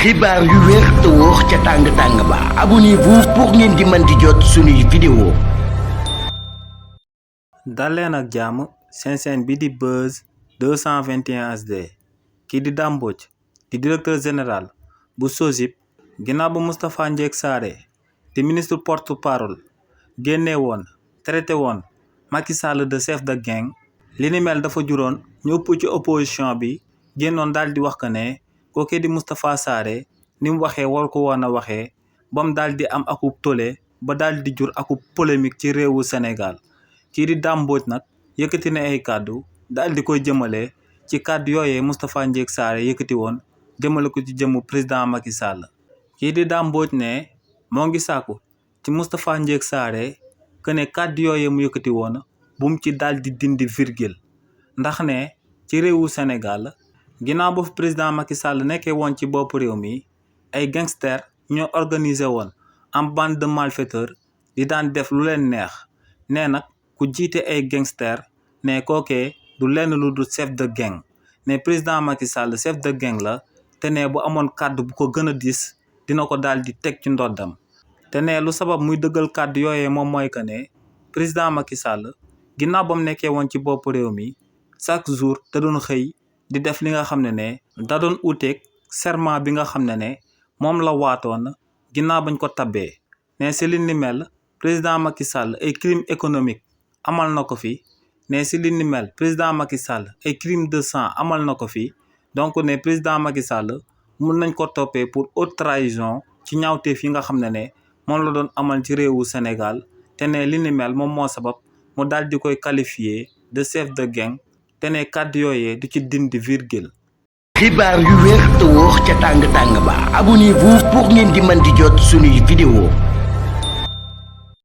xibaar yu wér te wóor ca tàng-tàng ba abonnez-vous pour ngeen di mën di jot suñuy vidéo. dal leen ak jàmm seen chaîne bi di Buzz 221 HD kii di Dame Mbodj di directeur général bu SOGIP ginnaaw bu Moustapha Ndiack Sarré di ministre porte-parole génne woon traité woon Macky Sall de chef de gang. li ni mel dafa juróon ñu ëpp ci opposition bi génnoon daal di wax que ne kookee di Moustapha Sarré ni mu waxee war ko woon a waxee ba mu daal di am akub tollé ba daal di jur akub polémique ci réewu Sénégal. kii di Dame Mbodj nag yëkkati na ay kàddu daal di koy jëmale ci kàddu yooyee Moustapha Ndiack Sarré yëkkati woon jëmale ko ci jëmmu président Macky Sall. kii di Dame Mbodj ne moo ngi sàkku ci Moustapha Ndiack Sarré que ne kàddu yooyee mu yëkkati woon bu mu ci daal di dindi virgule ndax ne ci réewu Sénégal ginnaaw ba fi président Macky Sall nekkee woon ci bopp réew mi ay gangster ñoo organisé woon am bande de malfaiteurs di daan def lu leen neex nee nag ku jiite ay gangster ne kookee du lenn lu du chef de gang ne président Macky Sall chef de gang la te ne bu amoon kàddu bu ko gën a diis dina ko daal di teg ci ndoddam te ne lu sabab muy dëggal kàddu yooyee moom mooy que ne président Macky Sall ginnaaw ba mu nekkee woon ci bopp réew mi chaque jour da doon xëy di def li nga xam ne da doon uteeg serment bi nga xam ne moom la waatoon ginnaaw bañ ko tabbee ne si li ni mel président Macky Sall ay crime économique amal na ko fi ne si li ni mel président Macky Sall ay crime de sang amal na ko fi donc ne président Macky Sall mun nañ ko toppee pour haute trahison ci ñaawteef yi nga xam ne moom la doon amal ci réewu Sénégal te ne li ni mel moom moo sabab mu daal di koy qualifier de chef de gang te ne kàddu yooyee du ci dindi virgule. xibaar yu wér te wóor ca tàng-tàng ba abonnez-vous pour ngeen di mën di jot suñuy vidéo.